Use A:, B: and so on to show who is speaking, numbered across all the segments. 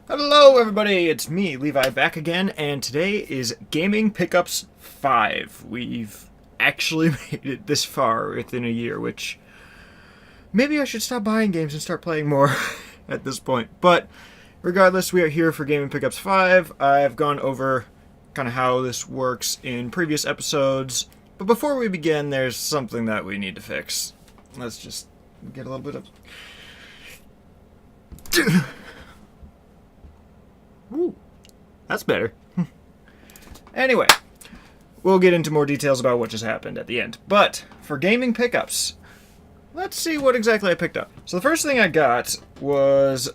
A: Hello everybody, it's me, Levi, back again, and today is Gaming Pickups 5. We've actually made it this far within a year, which maybe I should stop buying games and start playing more at this point. But regardless, we are here for Gaming Pickups 5. I've gone over kind of how this works in previous episodes, but before we begin, there's something that we need to fix. Let's just get a little bit of... Ooh, that's better. Anyway, we'll get into more details about what just happened at the end. But for gaming pickups, let's see what exactly I picked up. So the first thing I got was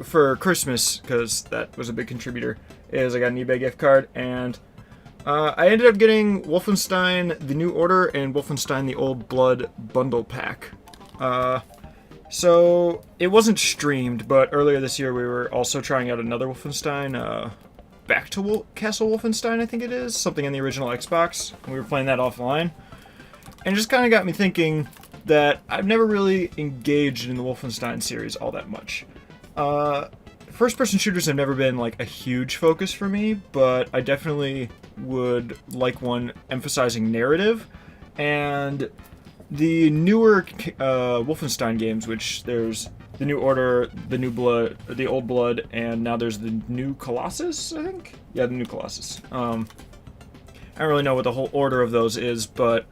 A: for Christmas, because that was a big contributor, is I got an eBay gift card, and I ended up getting Wolfenstein: The New Order and Wolfenstein: The Old Blood bundle pack. So, it wasn't streamed, but earlier this year we were also trying out another Wolfenstein, Back to Castle Wolfenstein, I think it is, something in the original Xbox. We were playing that offline, and it just kind of got me thinking that I've never really engaged in the Wolfenstein series all that much. First-person shooters have never been, like, a huge focus for me, but I definitely would like one emphasizing narrative, and... the newer Wolfenstein games, which there's the New Order, the New Blood, the Old Blood, and now there's the New Colossus, I think? Yeah, the New Colossus. I don't really know what the whole order of those is, but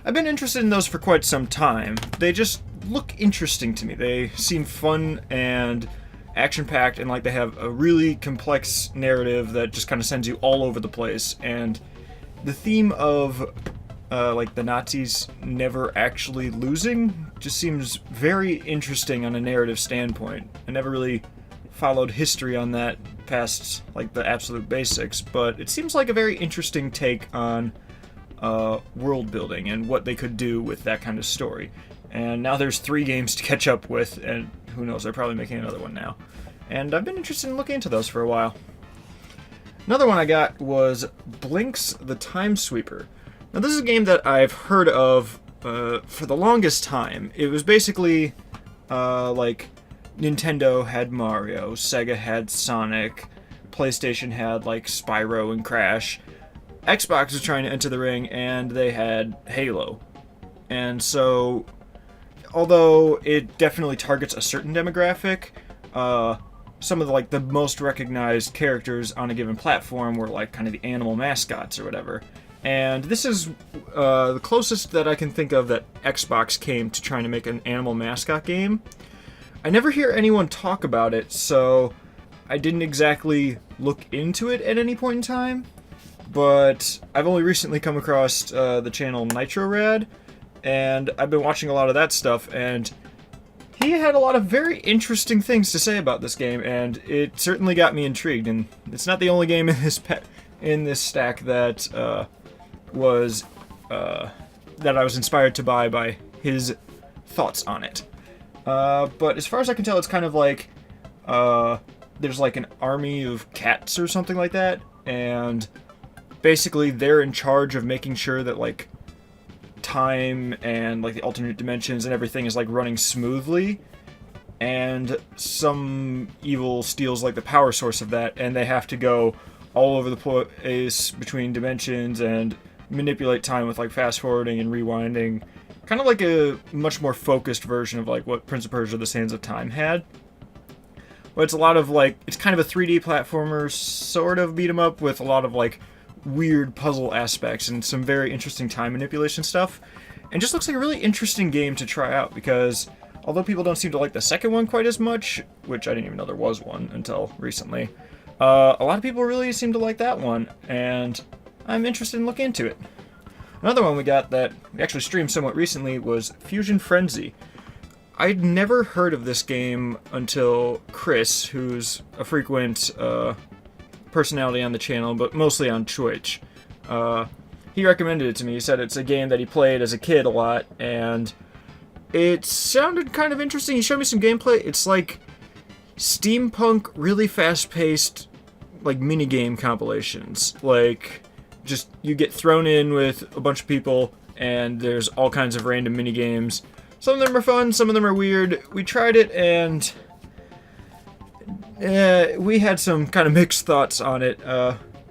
A: I've been interested in those for quite some time. They just look interesting to me. They seem fun and action-packed, and like they have a really complex narrative that just kind of sends you all over the place, and the theme of like the Nazis never actually losing just seems very interesting on a narrative standpoint. I never really followed history on that past like the absolute basics, but it seems like a very interesting take on world building and what they could do with that kind of story. And now there's 3 games to catch up with, and who knows, they're probably making another one now. And I've been interested in looking into those for a while. Another one I got was Blinx the Time Sweeper. Now, this is a game that I've heard of for the longest time. It was basically like Nintendo had Mario, Sega had Sonic, PlayStation had like Spyro and Crash, Xbox was trying to enter the ring, and they had Halo. And so, although it definitely targets a certain demographic, some of the most recognized characters on a given platform were like kind of the animal mascots or whatever. And this is the closest that I can think of that Xbox came to trying to make an animal mascot game. I never hear anyone talk about it, so I didn't exactly look into it at any point in time. But I've only recently come across the channel NitroRad, and I've been watching a lot of that stuff, and he had a lot of very interesting things to say about this game, and it certainly got me intrigued. And it's not the only game in this stack that that I was inspired to buy by his thoughts on it. But as far as I can tell, it's kind of like there's like an army of cats or something like that, and basically they're in charge of making sure that like time and like the alternate dimensions and everything is like running smoothly, and some evil steals like the power source of that, and they have to go all over the place between dimensions and manipulate time with like fast forwarding and rewinding, kind of like a much more focused version of like what Prince of Persia: The Sands of Time had. But it's a lot of like, it's kind of a 3D platformer, sort of beat 'em up with a lot of like weird puzzle aspects and some very interesting time manipulation stuff. And just looks like a really interesting game to try out, because although people don't seem to like the second one quite as much, which I didn't even know there was one until recently, a lot of people really seem to like that one, and I'm interested in looking into it. Another one we got that we actually streamed somewhat recently was Fusion Frenzy. I'd never heard of this game until Chris, who's a frequent personality on the channel, but mostly on Twitch. He recommended it to me. He said it's a game that he played as a kid a lot, and it sounded kind of interesting. He showed me some gameplay. It's like steampunk, really fast-paced, like minigame compilations. Like, just you get thrown in with a bunch of people, and there's all kinds of random minigames. Some of them are fun, some of them are weird. We tried it, and we had some kind of mixed thoughts on it.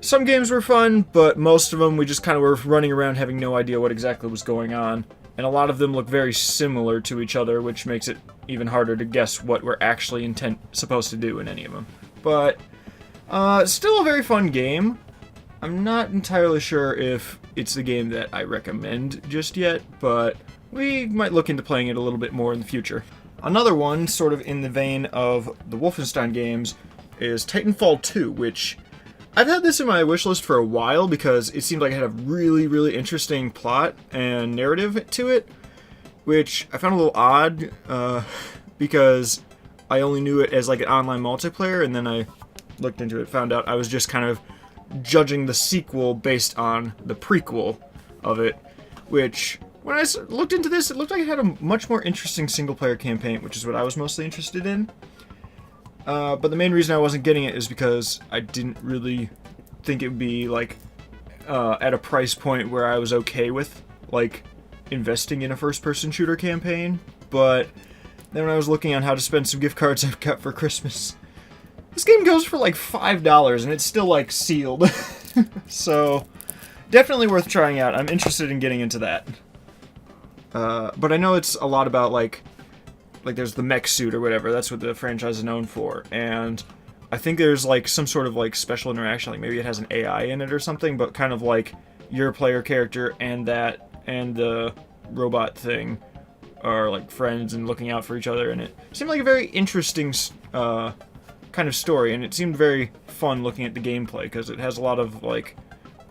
A: Some games were fun, but most of them we just kind of were running around having no idea what exactly was going on. And a lot of them look very similar to each other, which makes it even harder to guess what we're actually supposed to do in any of them. But, still a very fun game. I'm not entirely sure if it's the game that I recommend just yet, but we might look into playing it a little bit more in the future. Another one, sort of in the vein of the Wolfenstein games, is Titanfall 2, which I've had this in my wishlist for a while because it seemed like it had a really, really interesting plot and narrative to it, which I found a little odd because I only knew it as like an online multiplayer, and then I looked into it, found out I was just kind of judging the sequel based on the prequel of it, which, when I looked into this, it looked like it had a much more interesting single-player campaign, which is what I was mostly interested in. But the main reason I wasn't getting it is because I didn't really think it would be, like, at a price point where I was okay with, like, investing in a first-person shooter campaign. But then when I was looking on how to spend some gift cards I've got for Christmas, this game goes for, like, $5, and it's still, like, sealed. So, definitely worth trying out. I'm interested in getting into that. But I know it's a lot about, like there's the mech suit or whatever, that's what the franchise is known for, and I think there's, like, some sort of, like, special interaction, like maybe it has an AI in it or something, but kind of like your player character and the robot thing are, like, friends and looking out for each other, and it seemed like a very interesting, kind of story, and it seemed very fun looking at the gameplay, because it has a lot of, like,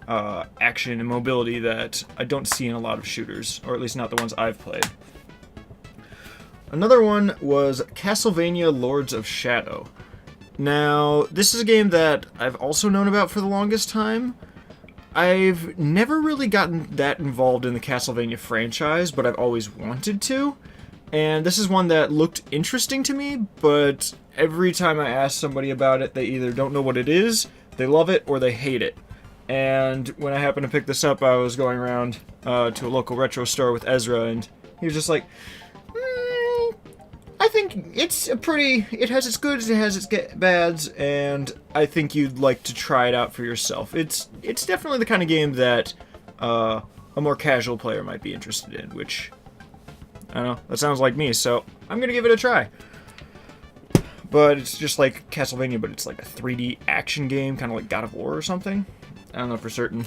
A: action and mobility that I don't see in a lot of shooters, or at least not the ones I've played. Another one was Castlevania Lords of Shadow. Now, this is a game that I've also known about for the longest time. I've never really gotten that involved in the Castlevania franchise, but I've always wanted to. And this is one that looked interesting to me, but every time I ask somebody about it, they either don't know what it is, they love it, or they hate it. And when I happened to pick this up, I was going around to a local retro store with Ezra, and he was just like, I think it has its goods, it has its bads, and I think you'd like to try it out for yourself. It's definitely the kind of game that a more casual player might be interested in, which, I don't know, that sounds like me, so I'm gonna give it a try. But it's just like Castlevania, but it's like a 3D action game, kind of like God of War or something. I don't know for certain.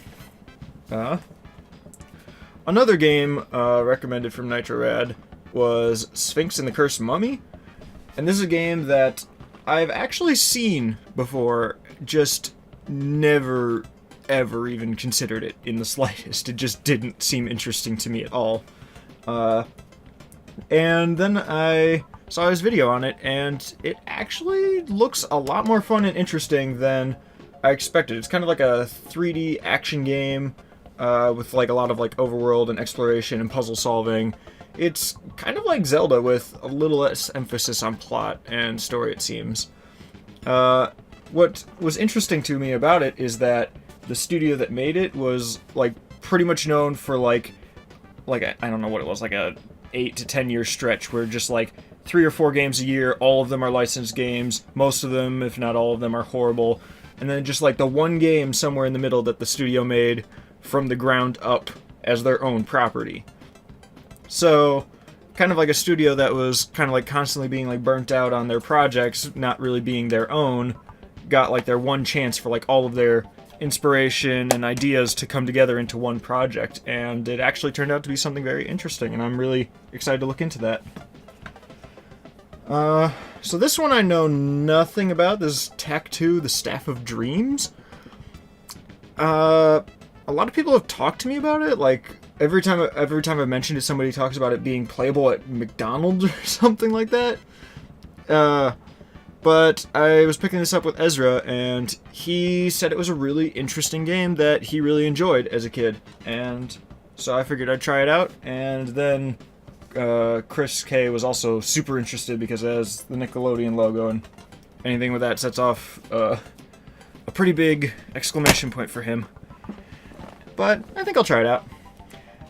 A: Another game recommended from NitroRad was Sphinx and the Cursed Mummy, and this is a game that I've actually seen before, just never ever even considered it in the slightest. It just didn't seem interesting to me at all. And then I saw his video on it, and it actually looks a lot more fun and interesting than I expected. It's kind of like a 3D action game with like a lot of like overworld and exploration and puzzle solving. It's kind of like Zelda with a little less emphasis on plot and story, it seems. What was interesting to me about it is that the studio that made it was like pretty much known for like I don't know what it was, like a 8 to 10 year stretch where just like 3 or 4 games a year, all of them are licensed games, most of them, if not all of them, are horrible, and then just like the one game somewhere in the middle that the studio made from the ground up as their own property. So, kind of like a studio that was kind of like constantly being like burnt out on their projects, not really being their own, got like their one chance for like all of their inspiration and ideas to come together into one project, and it actually turned out to be something very interesting, and I'm really excited to look into that. So this one I know nothing about. This is Tak 2, The Staff of Dreams. A lot of people have talked to me about it, like every time I mentioned it, somebody talks about it being playable at McDonald's or something like that. But I was picking this up with Ezra, and he said it was a really interesting game that he really enjoyed as a kid. And so I figured I'd try it out, and then Chris K was also super interested because it has the Nickelodeon logo, and anything with that sets off a pretty big exclamation point for him. But I think I'll try it out.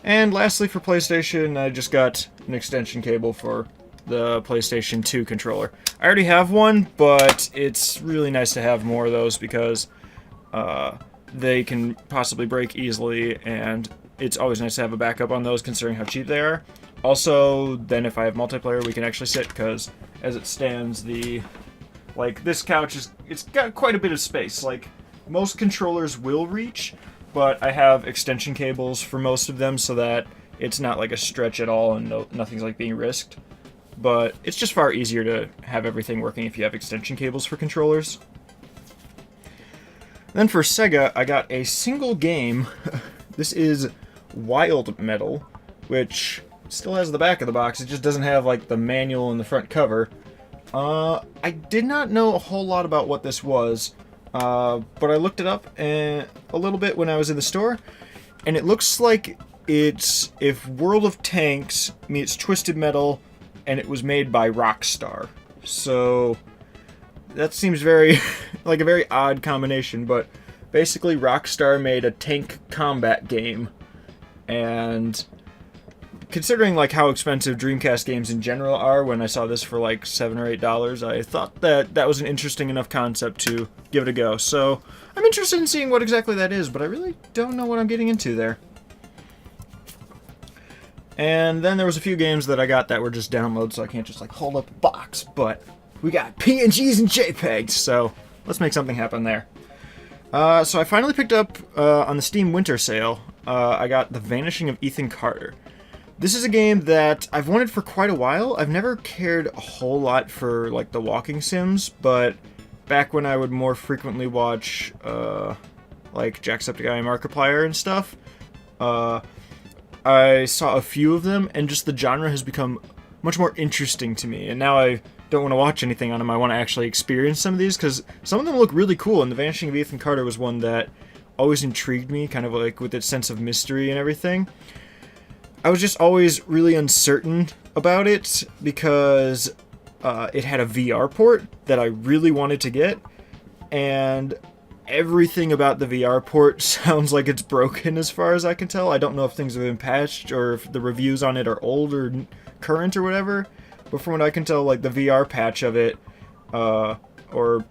A: And lastly, for PlayStation, I just got an extension cable for the PlayStation 2 controller. I already have one, but it's really nice to have more of those because they can possibly break easily, and it's always nice to have a backup on those considering how cheap they are. Also, then if I have multiplayer, we can actually sit, because as it stands, this couch it's got quite a bit of space. Like, most controllers will reach, but I have extension cables for most of them so that it's not like a stretch at all and nothing's like being risked. But it's just far easier to have everything working if you have extension cables for controllers. Then for Sega, I got a single game. This is Wild Metal, which still has the back of the box. It just doesn't have like the manual in the front cover. I did not know a whole lot about what this was, but I looked it up a little bit when I was in the store, and it looks like it's if World of Tanks meets Twisted Metal, and it was made by Rockstar. So that seems very like a very odd combination, but basically Rockstar made a tank combat game, and considering like how expensive Dreamcast games in general are, when I saw this for like $7 or $8, I thought that was an interesting enough concept to give it a go. So I'm interested in seeing what exactly that is, but I really don't know what I'm getting into there. And then there was a few games that I got that were just downloads, so I can't just like hold up a box, but we got PNGs and JPEGs, so let's make something happen there. So I finally picked up, on the Steam Winter Sale, I got The Vanishing of Ethan Carter. This is a game that I've wanted for quite a while. I've never cared a whole lot for like the walking sims, but back when I would more frequently watch like Jacksepticeye and Markiplier and stuff, I saw a few of them, and just the genre has become much more interesting to me. And now I don't want to watch anything on them. I want to actually experience some of these, because some of them look really cool, and The Vanishing of Ethan Carter was one that always intrigued me, kind of like with its sense of mystery and everything. I was just always really uncertain about it, because it had a VR port that I really wanted to get, and everything about the VR port sounds like it's broken as far as I can tell. I don't know if things have been patched or if the reviews on it are old or current or whatever, but from what I can tell, like the VR patch of it, or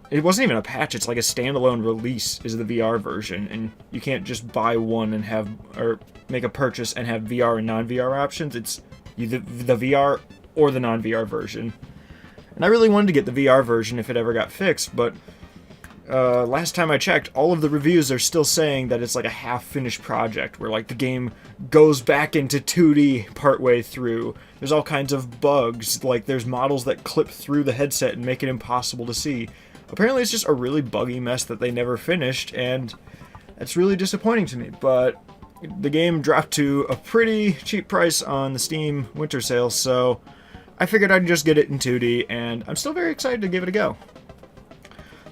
A: it wasn't even a patch, it's like a standalone release is the VR version, and you can't just buy one and have, or make a purchase and have VR and non-VR options. It's either the VR or the non-VR version. And I really wanted to get the VR version if it ever got fixed, but last time I checked, all of the reviews are still saying that it's like a half-finished project, where like the game goes back into 2D partway through. There's all kinds of bugs, like there's models that clip through the headset and make it impossible to see. Apparently it's just a really buggy mess that they never finished, and that's really disappointing to me, but the game dropped to a pretty cheap price on the Steam Winter Sale, so I figured I'd just get it in 2D, and I'm still very excited to give it a go.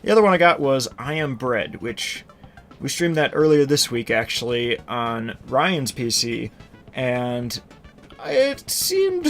A: The other one I got was I Am Bread, which we streamed that earlier this week, actually, on Ryan's PC, and it seemed...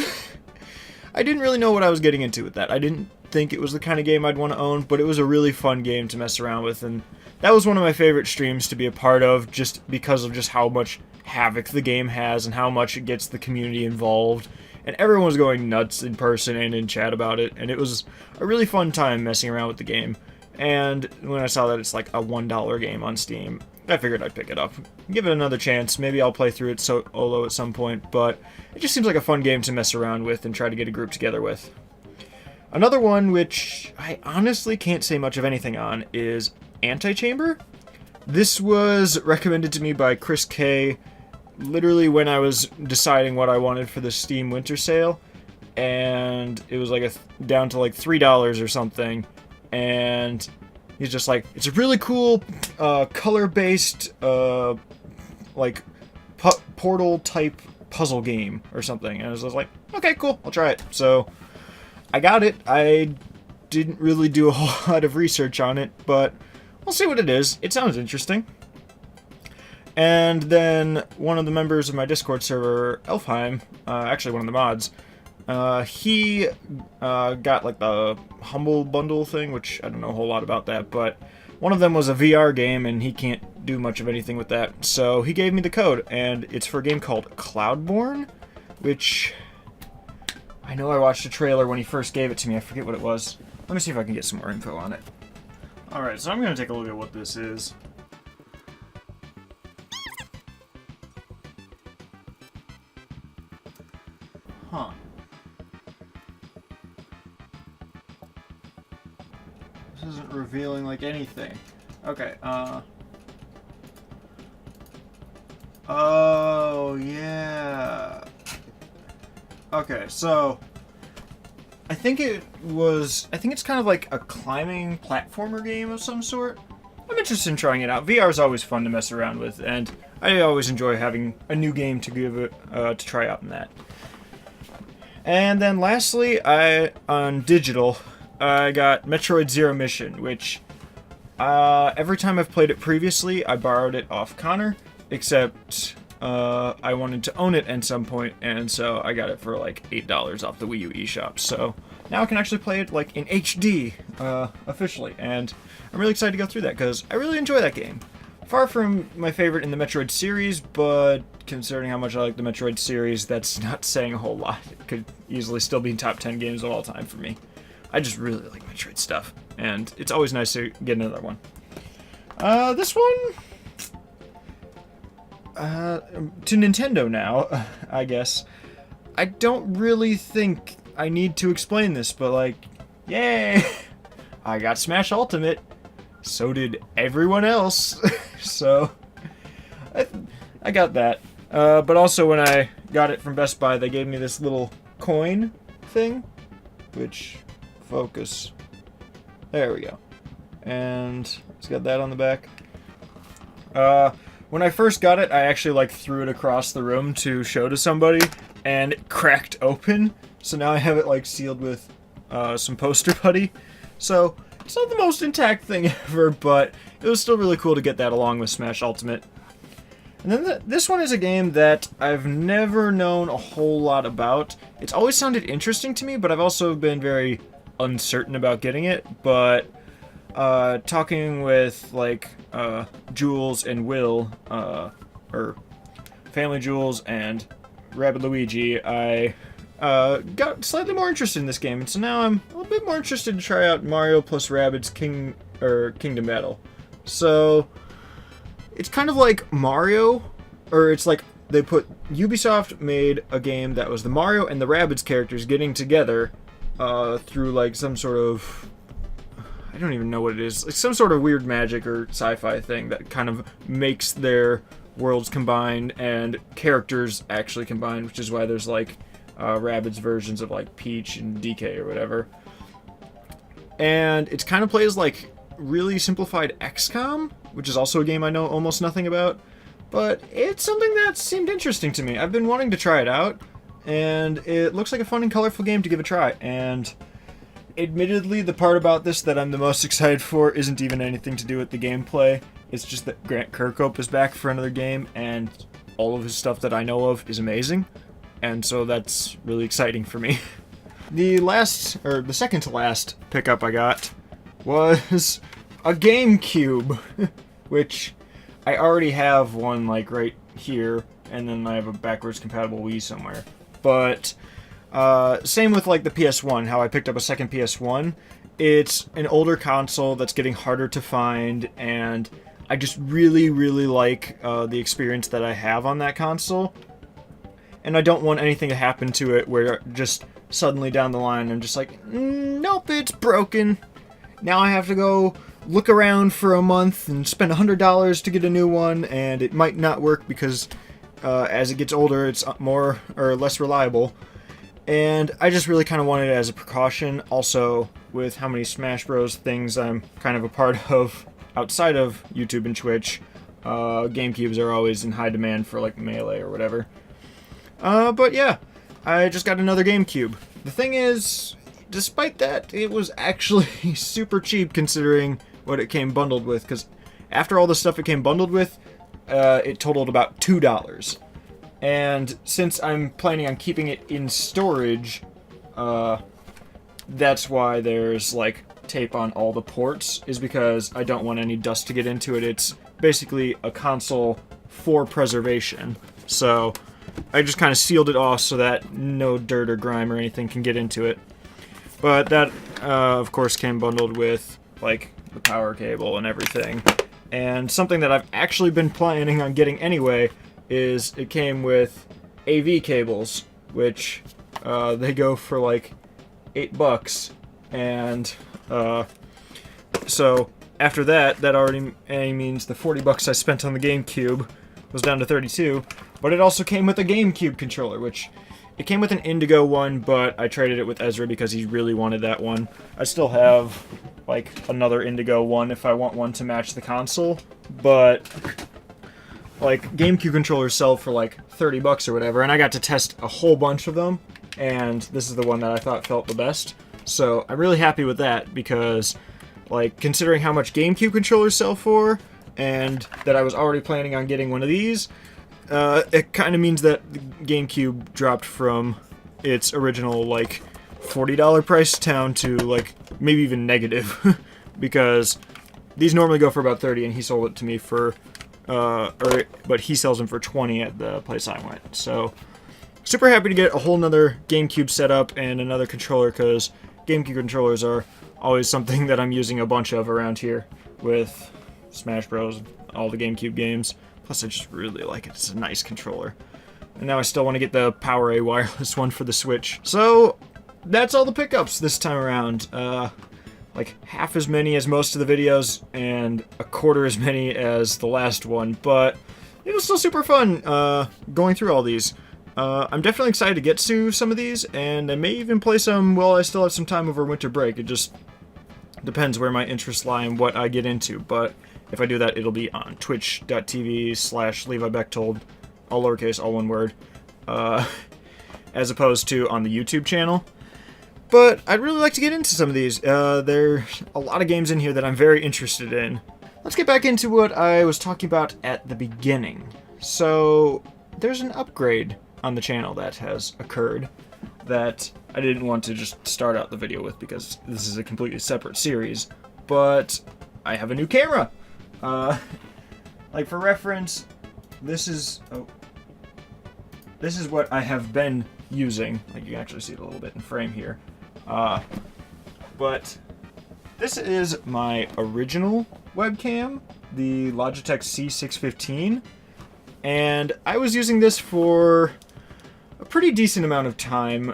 A: I didn't really know what I was getting into with that. I didn't think it was the kind of game I'd want to own, but it was a really fun game to mess around with, and that was one of my favorite streams to be a part of, just because of just how much havoc the game has and how much it gets the community involved, and everyone was going nuts in person and in chat about it, and it was a really fun time messing around with the game. And when I saw that it's like a $1 game on Steam, I figured I'd pick it up. Give it another chance. Maybe I'll play through it solo at some point, but it just seems like a fun game to mess around with and try to get a group together with. Another one, which I honestly can't say much of anything on, is Antichamber. This was recommended to me by Chris K. literally when I was deciding what I wanted for the Steam Winter Sale, and it was like down to like $3 or something. And he's just like, it's a really cool color-based like Portal-type puzzle game or something. And I was just like, okay, cool, I'll try it. So I got it. I didn't really do a whole lot of research on it, but we'll see what it is. It sounds interesting. And then one of the members of my Discord server, Elfheim, actually one of the mods, he got like the Humble Bundle thing, which I don't know a whole lot about that, but one of them was a VR game, and he can't do much of anything with that, so he gave me the code, and it's for a game called Cloudborne, which I know I watched a trailer when he first gave it to me. I forget what it was. Let me see if I can get some more info on it. Alright, so I'm going to take a look at what this is. Huh. This isn't revealing, like, anything. Okay, oh, yeah. Okay, so I think it's kind of like a climbing platformer game of some sort. I'm interested in trying it out. VR is always fun to mess around with, and I always enjoy having a new game to give it to try out in that. And then lastly, on digital, I got Metroid Zero Mission, which every time I've played it previously, I borrowed it off Connor, except I wanted to own it at some point, and so I got it for like $8 off the Wii U eShop. So now I can actually play it like in HD officially, and I'm really excited to go through that because I really enjoy that game. Far from my favorite in the Metroid series, but considering how much I like the Metroid series, that's not saying a whole lot. It could easily still be in top 10 games of all time for me. I just really like Metroid stuff, and it's always nice to get another one. This one... to Nintendo now, I guess. I don't really think I need to explain this, but like, yay! I got Smash Ultimate. So did everyone else. So, I got that. But also when I got it from Best Buy, they gave me this little coin thing, which, focus. There we go. And it's got that on the back. When I first got it, I actually like threw it across the room to show to somebody, and it cracked open. So now I have it like sealed with some poster putty. So it's not the most intact thing ever, but it was still really cool to get that along with Smash Ultimate. And then this one is a game that I've never known a whole lot about. It's always sounded interesting to me, but I've also been very uncertain about getting it. But talking with like Jules and Will, or Family Jules and Rabbid Luigi, I got slightly more interested in this game, and so now I'm a little bit more interested to try out Mario plus Rabbids Kingdom Battle. So it's kind of like Mario, or it's like Ubisoft made a game that was the Mario and the Rabbids characters getting together through like some sort of, I don't even know what it is, like some sort of weird magic or sci-fi thing that kind of makes their worlds combine and characters actually combine, which is why there's like Rabbids versions of like Peach and DK or whatever. And it kind of plays like really simplified XCOM, which is also a game I know almost nothing about, but it's something that seemed interesting to me. I've been wanting to try it out, and it looks like a fun and colorful game to give a try. And admittedly, the part about this that I'm the most excited for isn't even anything to do with the gameplay. It's just that Grant Kirkhope is back for another game, and all of his stuff that I know of is amazing, and so that's really exciting for me. The second to last pickup I got was a GameCube, which I already have one like right here, and then I have a backwards compatible Wii somewhere. But same with like the PS1, how I picked up a second PS1. It's an older console that's getting harder to find, and I just really, really like the experience that I have on that console. And I don't want anything to happen to it where just suddenly down the line I'm just like, nope, it's broken. Now I have to go look around for a month and spend $100 to get a new one, and it might not work because as it gets older it's more or less reliable. And I just really kind of wanted it as a precaution. Also, with how many Smash Bros. Things I'm kind of a part of outside of YouTube and Twitch, GameCubes are always in high demand for like Melee or whatever. But yeah, I just got another GameCube. The thing is, despite that, it was actually super cheap considering what it came bundled with, because after all the stuff it came bundled with, it totaled about $2. And since I'm planning on keeping it in storage, that's why there's like tape on all the ports, is because I don't want any dust to get into it. It's basically a console for preservation. So I just kind of sealed it off so that no dirt or grime or anything can get into it. But that, of course, came bundled with, like, the power cable and everything. And something that I've actually been planning on getting anyway is it came with AV cables, which they go for like $8. And so after that already means the $40 I spent on the GameCube was down to 32. But it also came with a GameCube controller, which it came with an Indigo one, but I traded it with Ezra because he really wanted that one. I still have like another Indigo one if I want one to match the console, but like GameCube controllers sell for like $30 or whatever, and I got to test a whole bunch of them, and this is the one that I thought felt the best. So I'm really happy with that because, like, considering how much GameCube controllers sell for, and that I was already planning on getting one of these, it kind of means that the GameCube dropped from its original, like, $40 price down to, like, maybe even negative. Because these normally go for about $30, and he sold it to me for, but he sells them for $20 at the place I went. So, super happy to get a whole nother GameCube setup and another controller, because GameCube controllers are always something that I'm using a bunch of around here with Smash Bros, all the GameCube games. Plus, I just really like it. It's a nice controller. And now I still want to get the PowerA wireless one for the Switch. So, that's all the pickups this time around. Like, half as many as most of the videos, and a quarter as many as the last one. But it was still super fun going through all these. I'm definitely excited to get to some of these, and I may even play some while I still have some time over winter break. It just depends where my interests lie and what I get into. But if I do that, it'll be on twitch.tv/LeviBechtold, all lowercase, all one word, as opposed to on the YouTube channel. But I'd really like to get into some of these. There's a lot of games in here that I'm very interested in. Let's get back into what I was talking about at the beginning. So, there's an upgrade on the channel that has occurred that I didn't want to just start out the video with because this is a completely separate series. But I have a new camera. Like, for reference, this is what I have been using. Like, you can actually see it a little bit in frame here. But this is my original webcam, the Logitech C615, and I was using this for a pretty decent amount of time,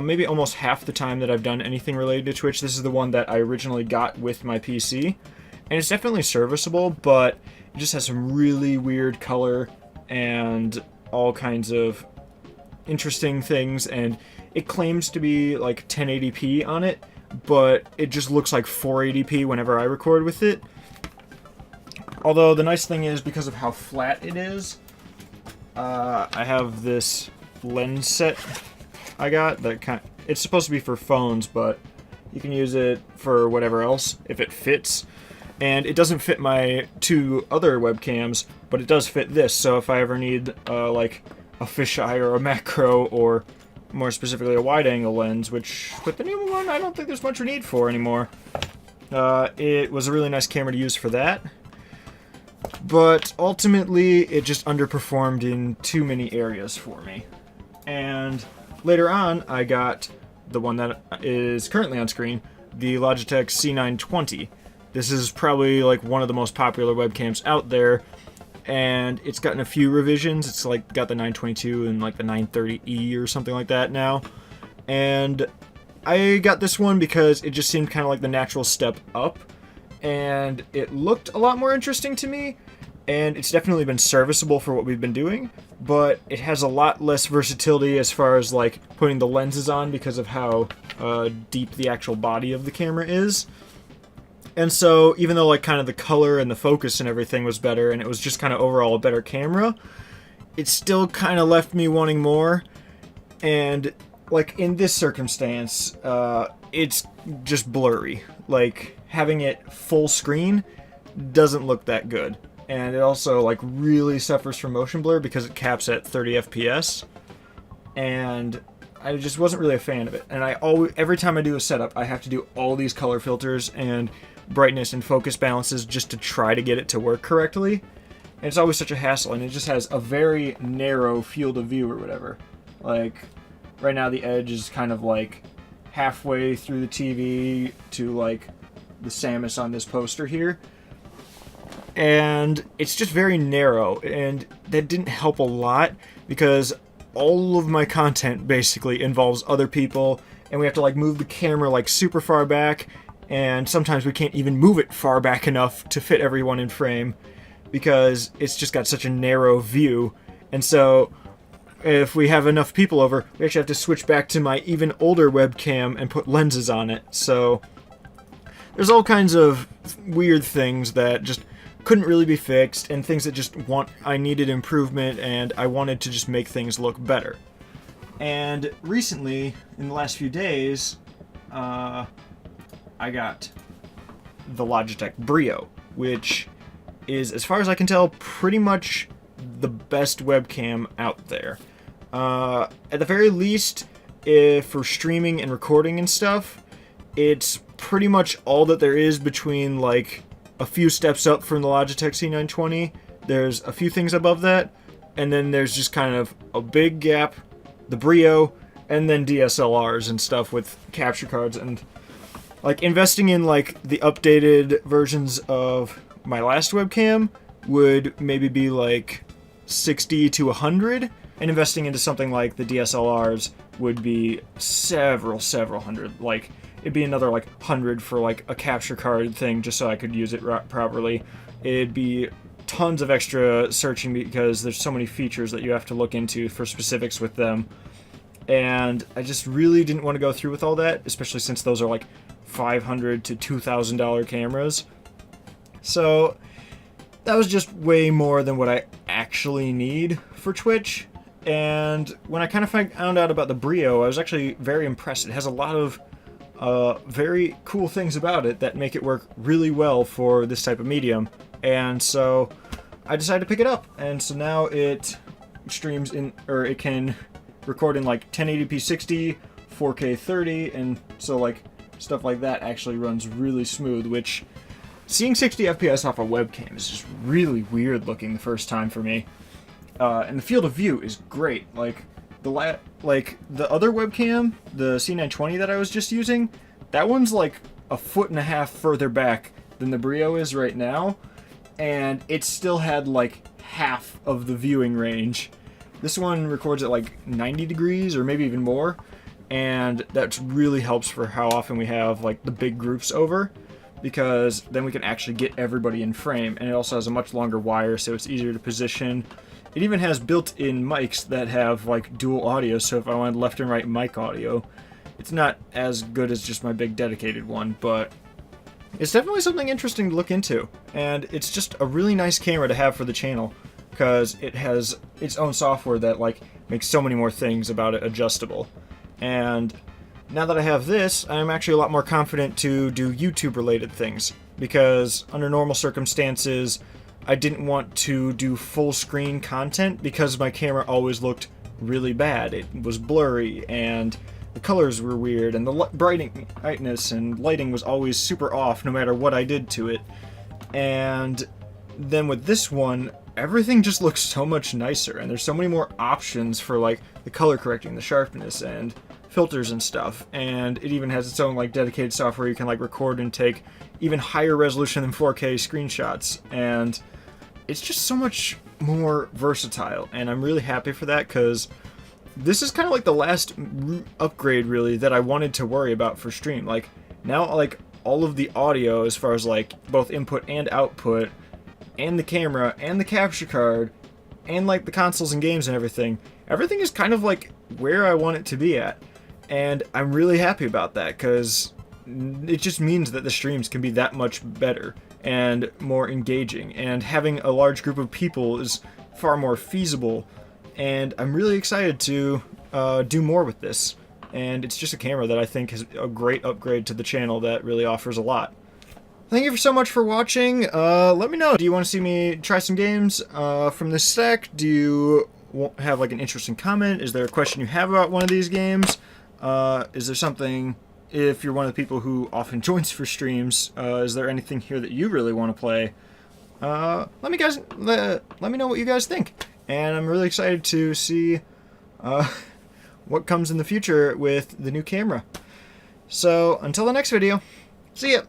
A: maybe almost half the time that I've done anything related to Twitch. This is the one that I originally got with my PC, and it's definitely serviceable, but it just has some really weird color and all kinds of interesting things, and it claims to be like 1080p on it, but it just looks like 480p whenever I record with it. Although the nice thing is, because of how flat it is, I have this lens set I got that it's supposed to be for phones, but you can use it for whatever else if it fits. And it doesn't fit my two other webcams, but it does fit this, so if I ever need like a fisheye or a macro, or more specifically a wide-angle lens, which with the new one I don't think there's much need for anymore. It was a really nice camera to use for that, but ultimately it just underperformed in too many areas for me. And later on I got the one that is currently on screen, the Logitech C920. This is probably like one of the most popular webcams out there, and it's gotten a few revisions. It's like got the 922 and like the 930E or something like that now. And I got this one because it just seemed kind of like the natural step up, and it looked a lot more interesting to me, and it's definitely been serviceable for what we've been doing, but it has a lot less versatility as far as like putting the lenses on because of how deep the actual body of the camera is. And so, even though like kind of the color and the focus and everything was better, and it was just kind of overall a better camera, it still kind of left me wanting more. And like in this circumstance, it's just blurry. Like, having it full screen doesn't look that good. And it also like really suffers from motion blur because it caps at 30 FPS. And I just wasn't really a fan of it. And every time I do a setup, I have to do all these color filters and brightness and focus balances just to try to get it to work correctly. And it's always such a hassle, and it just has a very narrow field of view or whatever. Like, right now the edge is kind of like halfway through the TV to like the Samus on this poster here. And it's just very narrow, and that didn't help a lot because all of my content basically involves other people, and we have to like move the camera like super far back, and sometimes we can't even move it far back enough to fit everyone in frame because it's just got such a narrow view. And so if we have enough people over, we actually have to switch back to my even older webcam and put lenses on it. So there's all kinds of weird things that just couldn't really be fixed, and things that just I needed improvement, and I wanted to just make things look better. And recently, in the last few days, I got the Logitech Brio, which is, as far as I can tell, pretty much the best webcam out there. At the very least, for streaming and recording and stuff, it's pretty much all that there is between like a few steps up from the Logitech C920. There's a few things above that, and then there's just kind of a big gap, the Brio, and then DSLRs and stuff with capture cards. And like investing in like the updated versions of my last webcam would maybe be like 60 to 100, and investing into something like the DSLRs would be several hundred. Like, it'd be another like 100 for like a capture card thing just so I could use it properly. It'd be tons of extra searching because there's so many features that you have to look into for specifics with them. And I just really didn't want to go through with all that, especially since those are like $500 to $2,000 cameras. So that was just way more than what I actually need for Twitch. And when I kind of found out about the Brio, I was actually very impressed. It has a lot of very cool things about it that make it work really well for this type of medium. And so I decided to pick it up. And so now it streams in, or it can record in like 1080p 60, 4K 30, and so like stuff like that actually runs really smooth, which seeing 60 FPS off a webcam is just really weird looking the first time for me. And the field of view is great. Like the other webcam, the C920 that I was just using, that one's like a foot and a half further back than the Brio is right now, and it still had like half of the viewing range. This one records at like 90 degrees or maybe even more, and that really helps for how often we have like the big groups over, because then we can actually get everybody in frame. And it also has a much longer wire, so it's easier to position. It even has built-in mics that have like dual audio, so if I wanted left and right mic audio, it's not as good as just my big dedicated one, but it's definitely something interesting to look into. And it's just a really nice camera to have for the channel, because it has its own software that like makes so many more things about it adjustable. And now that I have this, I'm actually a lot more confident to do YouTube related things, because under normal circumstances I didn't want to do full screen content because my camera always looked really bad. It was blurry, and the colors were weird, and the brightness and lighting was always super off no matter what I did to it. And then with this one, everything just looks so much nicer, and there's so many more options for like the color correcting, the sharpness, and filters and stuff. And it even has its own like dedicated software you can like record and take even higher resolution than 4K screenshots, and it's just so much more versatile, and I'm really happy for that, because this is kind of like the last upgrade really that I wanted to worry about for stream. Like now, like all of the audio as far as like both input and output, and the camera and the capture card, and like the consoles and games and everything is kind of like where I want it to be at. And I'm really happy about that, because it just means that the streams can be that much better and more engaging, and having a large group of people is far more feasible, and I'm really excited to do more with this. And it's just a camera that I think is a great upgrade to the channel that really offers a lot. Thank you so much for watching. Let me know, do you want to see me try some games from this stack? Do you have like an interesting comment? Is there a question you have about one of these games? Is there something, if you're one of the people who often joins for streams, is there anything here that you really want to play? let me know what you guys think. And I'm really excited to see what comes in the future with the new camera. So until the next video, see ya!